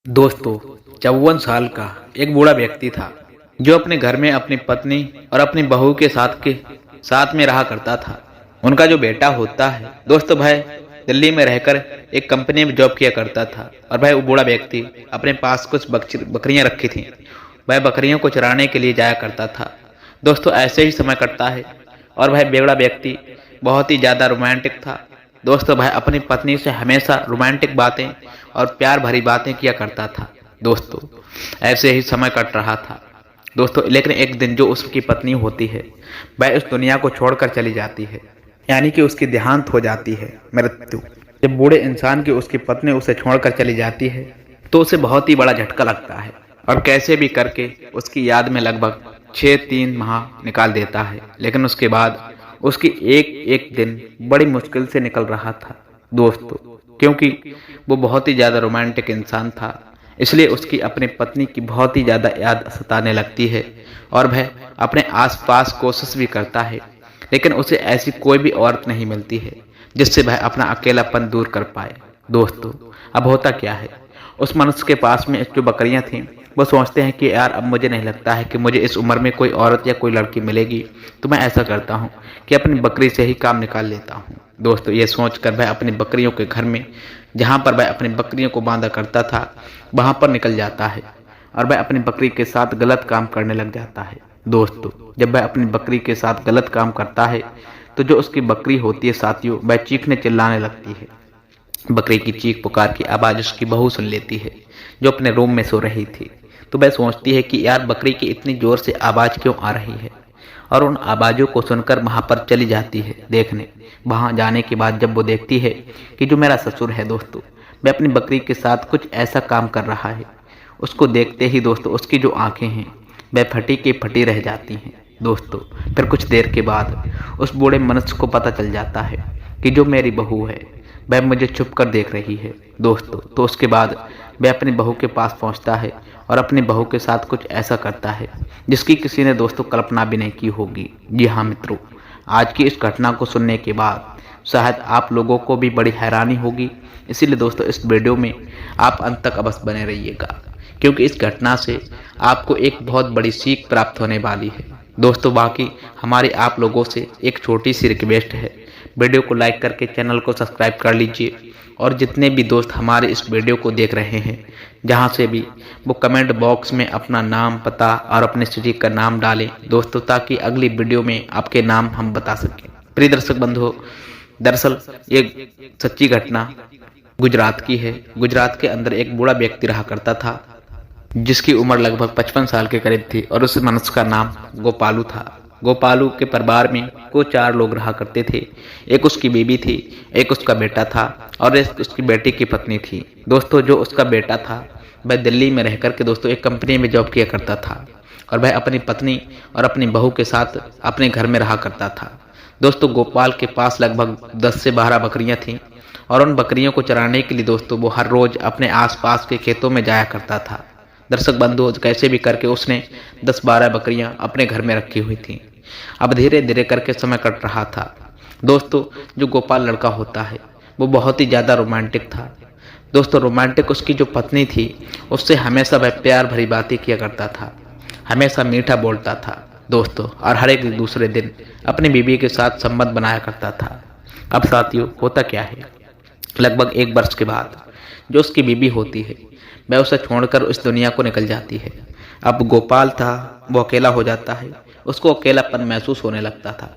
दोस्तों, 54 साल का एक बूढ़ा व्यक्ति था जो अपने घर में अपनी पत्नी और अपनी बहू के साथ में रहा करता था। उनका जो बेटा होता है दोस्तों भाई दिल्ली में रहकर एक कंपनी में जॉब किया करता था। और भाई वो बूढ़ा व्यक्ति अपने पास कुछ बकरियां रखी थी। वह बकरियों को चराने के लिए जाया करता था। दोस्तों ऐसे ही समय कटता है और भाई बूढ़ा व्यक्ति बहुत ही ज़्यादा रोमांटिक था। दोस्तों भाई अपनी पत्नी से हमेशा रोमांटिक बातें और प्यार भरी बातें किया करता था। दोस्तों ऐसे ही समय कट रहा था दोस्तों, लेकिन एक दिन जो उसकी पत्नी होती है वह इस दुनिया को छोड़कर चली जाती है, यानी कि उसकी देहांत हो जाती है, मृत्यु। जब बूढ़े इंसान की उसकी पत्नी उसे छोड़कर चली जाती है तो उसे बहुत ही बड़ा झटका लगता है और कैसे भी करके उसकी याद में लगभग 6-3 माह निकाल देता है। लेकिन उसके बाद उसकी एक एक दिन बड़ी मुश्किल से निकल रहा था दोस्तों, क्योंकि वो बहुत ही ज़्यादा रोमांटिक इंसान था। इसलिए उसकी अपनी पत्नी की बहुत ही ज़्यादा याद सताने लगती है और वह अपने आसपास कोशिश भी करता है, लेकिन उसे ऐसी कोई भी औरत नहीं मिलती है जिससे वह अपना अकेलापन दूर कर पाए। दोस्तों अब होता क्या है, उस मनुष्य के पास में जो बकरियां थीं वो सोचते हैं कि यार अब मुझे नहीं लगता है कि मुझे इस उम्र में कोई औरत या कोई लड़की मिलेगी, तो मैं ऐसा करता हूँ कि अपनी बकरी से ही काम निकाल लेता हूँ। दोस्तों ये सोचकर वह अपनी बकरियों के घर में, जहाँ पर वह अपनी बकरियों को बांधा करता था, वहाँ पर निकल जाता है और वह अपनी बकरी के साथ गलत काम करने लग जाता है। दोस्तों जब वह अपनी बकरी के साथ गलत काम करता है तो जो उसकी बकरी होती है साथियों, वह चीखने चिल्लाने लगती है। बकरी की चीख पुकार की आवाज़ उसकी बहू सुन लेती है जो अपने रूम में सो रही थी। तो वह सोचती है कि यार बकरी की इतनी ज़ोर से आवाज़ क्यों आ रही है, और उन आवाज़ों को सुनकर वहाँ पर चली जाती है देखने। वहाँ जाने के बाद जब वो देखती है कि जो मेरा ससुर है दोस्तों, वह अपनी बकरी के साथ कुछ ऐसा काम कर रहा है, उसको देखते ही दोस्तों उसकी जो आंखें हैं वह फटी की फटी रह जाती हैं। दोस्तों फिर कुछ देर के बाद उस बूढ़े मनुष्य को पता चल जाता है कि जो मेरी बहू है वह मुझे छुप कर देख रही है। दोस्तों तो उसके बाद वह अपनी बहू के पास पहुंचता है और अपनी बहू के साथ कुछ ऐसा करता है जिसकी किसी ने दोस्तों कल्पना भी नहीं की होगी। जी हाँ मित्रों, आज की इस घटना को सुनने के बाद शायद आप लोगों को भी बड़ी हैरानी होगी। इसीलिए दोस्तों इस वीडियो में आप अंत तक अवश्य बने रहिएगा, क्योंकि इस घटना से आपको एक बहुत बड़ी सीख प्राप्त होने वाली है। दोस्तों बाकी हमारी आप लोगों से एक छोटी सी रिक्वेस्ट है, वीडियो को लाइक करके चैनल को सब्सक्राइब कर लीजिए, और जितने भी दोस्त हमारे इस वीडियो को देख रहे हैं जहां से भी, वो कमेंट बॉक्स में अपना नाम, पता और अपने सिटी का नाम डालें दोस्तों, ताकि अगली वीडियो में आपके नाम हम बता सकें। प्रिय दर्शक बंधुओं, दरअसल ये सच्ची घटना गुजरात की है। गुजरात के अंदर एक बूढ़ा व्यक्ति रहा करता था जिसकी उम्र लगभग 55 साल के करीब थी, और उस मनुष्य का नाम गोपालू था। गोपालू के परिवार में को 4 लोग रहा करते थे। एक उसकी बीवी थी, एक उसका बेटा था और एक उसकी बेटी की पत्नी थी। दोस्तों जो उसका बेटा था वह दिल्ली में रहकर के दोस्तों एक कंपनी में जॉब किया करता था, और वह अपनी पत्नी और अपनी बहू के साथ अपने घर में रहा करता था। दोस्तों गोपाल के पास लगभग 10 से 12 बकरियां थीं, और उन बकरियों को चराने के लिए दोस्तों वो हर रोज अपने आसपास के खेतों में जाया करता था। दर्शक बंधु कैसे भी करके उसने 10-12 बकरियां अपने घर में रखी हुई थीं। अब धीरे धीरे करके समय कट रहा था। दोस्तों जो गोपाल लड़का होता है वो बहुत ही ज़्यादा रोमांटिक था। दोस्तों रोमांटिक उसकी जो पत्नी थी उससे हमेशा वह प्यार भरी बातें किया करता था, हमेशा मीठा बोलता था दोस्तों, और हर एक दूसरे दिन अपनी बीवी के साथ संबंध बनाया करता था। अब साथियों होता क्या है, लगभग 1 वर्ष के बाद जो उसकी बीवी होती है वह उसे छोड़कर उस दुनिया को निकल जाती है। अब गोपाल था वो अकेला हो जाता है, उसको अकेलापन महसूस होने लगता था।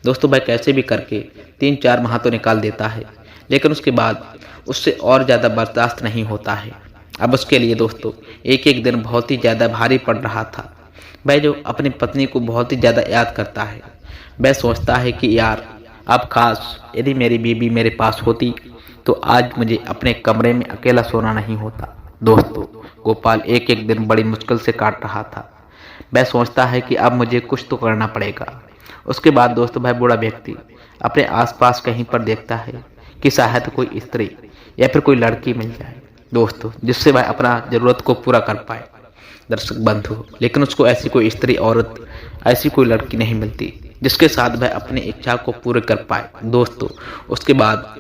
दोस्तों भाई कैसे भी करके 3-4 माह तो निकाल देता है, लेकिन उसके बाद उससे और ज़्यादा बर्दाश्त नहीं होता है। अब उसके लिए दोस्तों एक एक दिन बहुत ही ज़्यादा भारी पड़ रहा था। वह जो अपनी पत्नी को बहुत ही ज़्यादा याद करता है, वह सोचता है कि यार अब काश यदि मेरी बीवी मेरे पास होती तो आज मुझे अपने कमरे में अकेला सोना नहीं होता। दोस्तों गोपाल एक एक दिन बड़ी मुश्किल से काट रहा था। वह सोचता है कि अब मुझे कुछ तो करना पड़ेगा। उसके बाद दोस्तों भाई बूढ़ा व्यक्ति अपने आसपास कहीं पर देखता है कि शायद कोई स्त्री या फिर कोई लड़की मिल जाए दोस्तों, जिससे वह अपना ज़रूरत को पूरा कर पाए। दर्शक बंधु लेकिन उसको ऐसी कोई स्त्री, औरत, ऐसी कोई लड़की नहीं मिलती जिसके साथ वह अपनी इच्छा को पूरे कर पाए। दोस्तों उसके बाद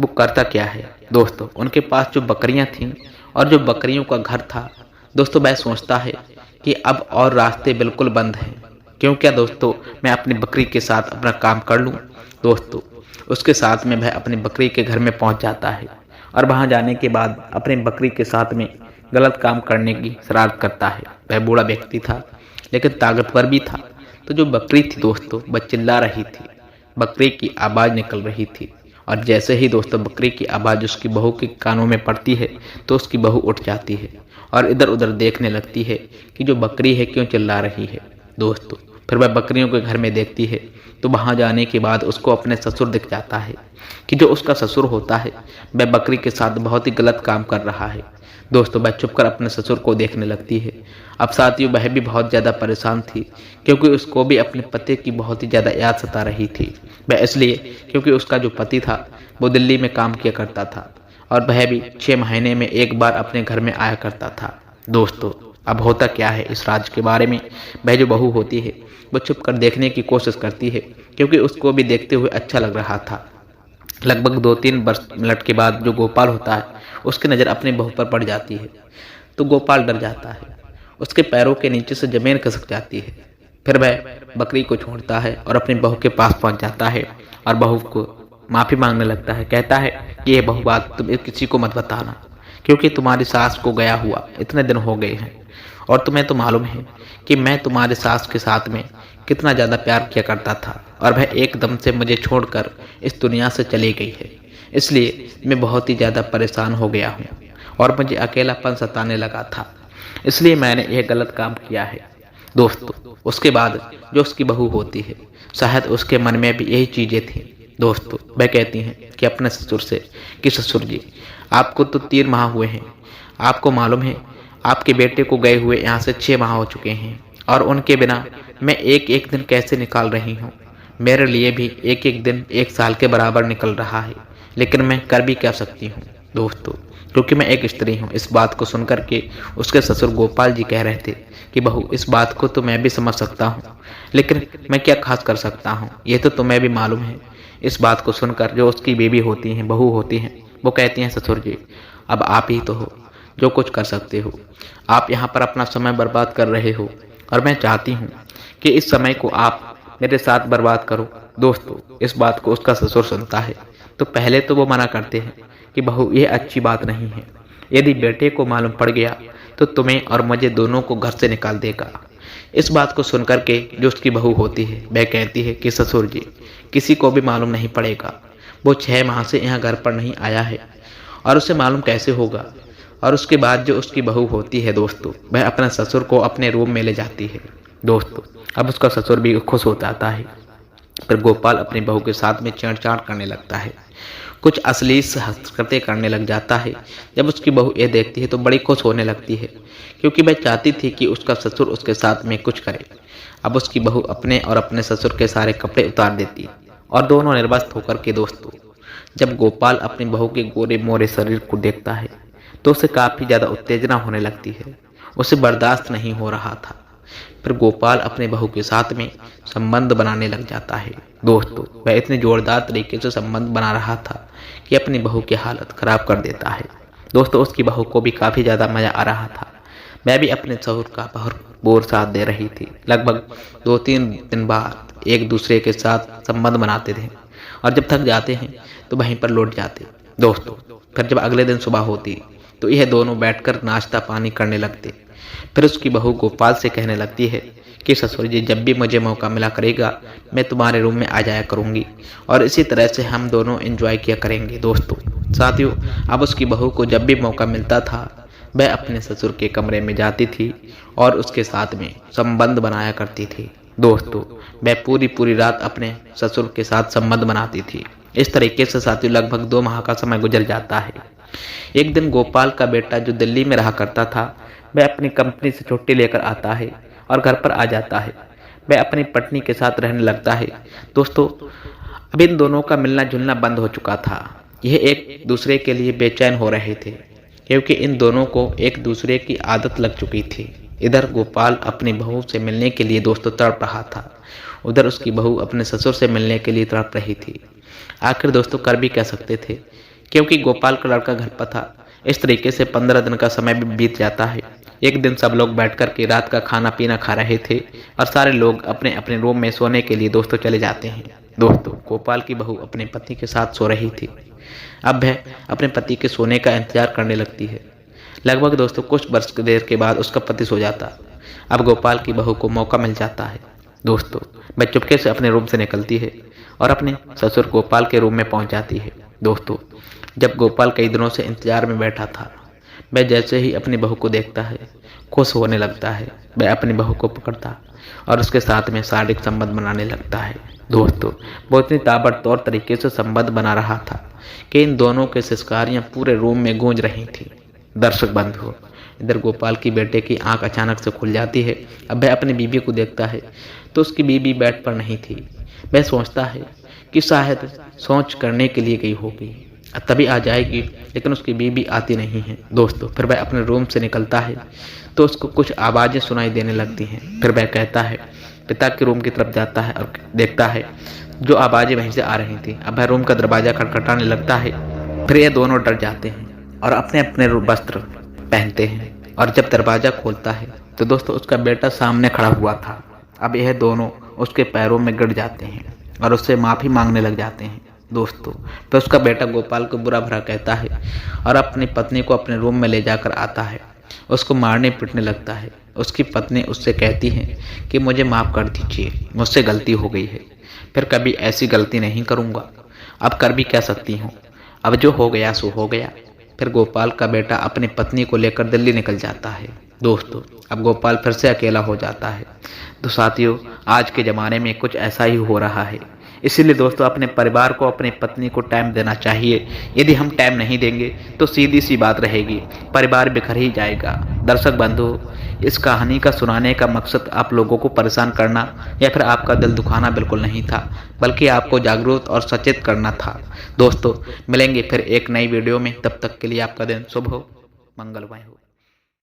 वो करता क्या है दोस्तों, उनके पास जो बकरियां थीं और जो बकरियों का घर था दोस्तों, वह सोचता है कि अब और रास्ते बिल्कुल बंद हैं। क्यों क्या दोस्तों, मैं अपनी बकरी के साथ अपना काम कर लूं। दोस्तों उसके साथ में वह अपनी बकरी के घर में पहुंच जाता है और वहां जाने के बाद अपनी बकरी के साथ में गलत काम करने की शरारत करता है। वह बूढ़ा व्यक्ति था लेकिन ताकतवर भी था। तो जो बकरी थी दोस्तों, वह चिल्ला रही थी, बकरी की आवाज़ निकल रही थी। और जैसे ही दोस्तों बकरी की आवाज़ उसकी बहू के कानों में पड़ती है तो उसकी बहू उठ जाती है और इधर उधर देखने लगती है कि जो बकरी है क्यों चिल्ला रही है। दोस्तों फिर वह बकरियों के घर में देखती है तो वहां जाने के बाद उसको अपने ससुर दिख जाता है कि जो उसका ससुर होता है वह बकरी के साथ बहुत ही गलत काम कर रहा है। दोस्तों वह चुपकर अपने ससुर को देखने लगती है। अब साथियों वह भी बहुत ज़्यादा परेशान थी क्योंकि उसको भी अपने पति की बहुत ही ज़्यादा याद सता रही थी। वह इसलिए क्योंकि उसका जो पति था वो दिल्ली में काम किया करता था और वह भी 6 महीने में एक बार अपने घर में आया करता था। दोस्तों अब होता क्या है इस राज के बारे में, वह जो बहू होती है वो छुप कर देखने की कोशिश करती है क्योंकि उसको भी देखते हुए अच्छा लग रहा था। लगभग 2-3 मिनट के बाद जो गोपाल होता है उसकी नज़र अपनी बहू पर पड़ जाती है तो गोपाल डर जाता है, उसके पैरों के नीचे से जमीन खिसक जाती है। फिर वह बकरी को छोड़ता है और अपनी बहू के पास पहुंच जाता है और बहू को माफ़ी मांगने लगता है। कहता है कि ये बहू बात तुम किसी को मत बताना क्योंकि तुम्हारी सास को गया हुआ इतने दिन हो गए हैं और तुम्हें तो मालूम है कि मैं तुम्हारी सास के साथ में कितना ज़्यादा प्यार किया करता था और वह एकदम से मुझे छोड़कर इस दुनिया से चली गई है। इसलिए मैं बहुत ही ज़्यादा परेशान हो गया हूँ और मुझे अकेलापन सताने लगा था, इसलिए मैंने यह गलत काम किया है। दोस्तों उसके बाद जो उसकी बहू होती है शायद उसके मन में भी यही चीज़ें थी। दोस्तों वह कहती हैं कि अपने ससुर से कि ससुर जी आपको तो 3 माह हुए हैं, आपको मालूम है आपके बेटे को गए हुए यहाँ से 6 माह हो चुके हैं और उनके बिना मैं एक एक दिन कैसे निकाल रही हूँ। मेरे लिए भी एक एक दिन 1 साल के बराबर निकल रहा है, लेकिन मैं कर भी क्या सकती हूँ। दोस्तों क्योंकि मैं एक स्त्री हूँ। इस बात को सुनकर के उसके ससुर गोपाल जी कह रहे थे कि बहू इस बात को तो मैं भी समझ सकता हूँ, लेकिन मैं क्या खास कर सकता हूँ, ये तो तुम्हें भी मालूम है। इस बात को सुनकर जो उसकी बेबी होती हैं, बहू होती हैं, वो कहती हैं ससुर जी अब आप ही तो हो जो कुछ कर सकते हो, आप यहाँ पर अपना समय बर्बाद कर रहे हो और मैं चाहती हूँ कि इस समय को आप मेरे साथ बर्बाद करो। दोस्तों इस बात को उसका ससुर सुनता है तो पहले तो वो मना करते हैं कि बहू ये अच्छी बात नहीं है, यदि बेटे को मालूम पड़ गया तो तुम्हें और मुझे दोनों को घर से निकाल देगा। इस बात को सुनकर के जो उसकी बहू होती है वह कहती है कि ससुर जी किसी को भी मालूम नहीं पड़ेगा, वो 6 माह से यहाँ घर पर नहीं आया है और उसे मालूम कैसे होगा। और उसके बाद जो उसकी बहू होती है दोस्तों, वह अपने ससुर को अपने रूम में ले जाती है। दोस्तों अब उसका ससुर भी खुश हो जाता है। फिर गोपाल अपनी बहू के साथ में छेड़छाड़ करने लगता है, कुछ अश्लील हरकतें करने लग जाता है। जब उसकी बहू ये देखती है तो बड़ी खुश होने लगती है क्योंकि वह चाहती थी कि उसका ससुर उसके साथ में कुछ करे। अब उसकी बहू अपने और अपने ससुर के सारे कपड़े उतार देती और दोनों निर्वस्त्र होकर के दोस्तों जब गोपाल अपनी बहू के गोरे मोरे शरीर को देखता है तो उसे काफ़ी ज़्यादा उत्तेजना होने लगती है, उसे बर्दाश्त नहीं हो रहा था। फिर गोपाल अपने बहू के साथ में संबंध बनाने लग जाता है। दोस्तों वह इतने जोरदार तरीके से संबंध बना रहा था कि अपनी बहू की हालत खराब कर देता है। दोस्तों उसकी बहू को भी काफ़ी ज़्यादा मज़ा आ रहा था। मैं भी अपने ससुर का भरपूर साथ दे रही थी। लगभग 2-3 दिन बाद एक दूसरे के साथ संबंध बनाते थे और जब थक जाते हैं तो वहीं पर लौट जाते। दोस्तों फिर जब अगले दिन सुबह होती तो यह दोनों बैठकर नाश्ता पानी करने लगते। फिर उसकी बहू गोपाल से कहने लगती है कि ससुर जी जब भी मुझे मौका मिला करेगा मैं तुम्हारे रूम में आ जाया करूंगी और इसी तरह से हम दोनों एंजॉय किया करेंगे। दोस्तों साथियों अब उसकी बहू को जब भी मौका मिलता था वह अपने ससुर के कमरे में जाती थी और उसके साथ में संबंध बनाया करती थी। दोस्तों वह पूरी रात अपने ससुर के साथ संबंध बनाती थी। इस तरीके से साथियों लगभग 2 माह का समय गुजर जाता है। एक दिन गोपाल का बेटा जो दिल्ली में रहा करता था वह अपनी कंपनी से छुट्टी लेकर आता है और घर पर आ जाता है। वह अपनी पत्नी के साथ रहने लगता है। दोस्तों अब इन दोनों का मिलना जुलना बंद हो चुका था। यह एक दूसरे के लिए बेचैन हो रहे थे क्योंकि इन दोनों को एक दूसरे की आदत लग चुकी थी। इधर गोपाल अपनी बहू से मिलने के लिए दोस्तों तड़प रहा था, उधर उसकी बहू अपने ससुर से मिलने के लिए तड़प रही थी। आखिर दोस्तों कर भी कह सकते थे क्योंकि गोपाल का लड़का घर पर था इस तरीके से 15 दिन का समय भी बीत जाता है। एक दिन सब लोग बैठकर के रात का खाना पीना खा रहे थे और सारे लोग अपने अपने रूम में सोने के लिए दोस्तों चले जाते हैं। दोस्तों, गोपाल की बहू अपने पति के साथ सो रही थी। अब वह अपने पति के सोने का इंतजार करने लगती है। लगभग दोस्तों कुछ वर्ष देर के बाद उसका पति सो जाता। अब गोपाल की बहू को मौका मिल जाता है। दोस्तों, वह चुपके से अपने रूम से निकलती है और अपने ससुर गोपाल के रूम में पहुंच जाती है। दोस्तों, जब गोपाल कई दिनों से इंतजार में बैठा था, वह जैसे ही अपनी बहू को देखता है खुश होने लगता है। वह अपनी बहू को पकड़ता और उसके साथ में शारीरिक संबंध बनाने लगता है। दोस्तों, वो इतनी ताबड़तोड़ तरीके से संबंध बना रहा था कि इन दोनों के सिसकारियां पूरे रूम में गूंज रही थी। दर्शक बंधु, इधर गोपाल की बेटे की आंख अचानक से खुल जाती है। अब वह अपनी बीबी को देखता है तो उसकी बीबी बेड पर नहीं थी। वह सोचता है कि शायद सोच करने के लिए गई होगी, तभी आ जाएगी, लेकिन उसकी बीबी आती नहीं है। दोस्तों, फिर वह अपने रूम से निकलता है तो उसको कुछ आवाज़ें सुनाई देने लगती हैं। फिर वह कहता है, पिता के रूम की तरफ जाता है और देखता है जो आवाज़ें वहीं से आ रही थी। अब वह रूम का दरवाज़ा खटखटाने लगता है। फिर ये दोनों डर जाते हैं और अपने अपने वस्त्र पहनते हैं और जब दरवाज़ा खोलता है तो दोस्तों उसका बेटा सामने खड़ा हुआ था। अब यह दोनों उसके पैरों में गिर जाते हैं और उससे माफ़ी मांगने लग जाते हैं। दोस्तों, तो उसका बेटा गोपाल को बुरा भला कहता है और अपनी पत्नी को अपने रूम में ले जाकर आता है। उसको मारने पीटने लगता है। उसकी पत्नी उससे कहती है कि मुझे माफ़ कर दीजिए, मुझसे गलती हो गई है, फिर कभी ऐसी गलती नहीं करूँगा। अब कर भी कह सकती हूँ, अब जो हो गया सो हो गया। फिर गोपाल का बेटा अपनी पत्नी को लेकर दिल्ली निकल जाता है। दोस्तों, अब गोपाल फिर से अकेला हो जाता है। तो साथियों, आज के ज़माने में कुछ ऐसा ही हो रहा है। इसीलिए दोस्तों, अपने परिवार को, अपनी पत्नी को टाइम देना चाहिए। यदि हम टाइम नहीं देंगे तो सीधी सी बात रहेगी, परिवार बिखर ही जाएगा। दर्शक बंधु, इस कहानी का सुनाने का मकसद आप लोगों को परेशान करना या फिर आपका दिल दुखाना बिल्कुल नहीं था, बल्कि आपको जागरूक और सचेत करना था। दोस्तों, मिलेंगे फिर एक नई वीडियो में। तब तक के लिए आपका दिन शुभ हो, मंगलमय हो।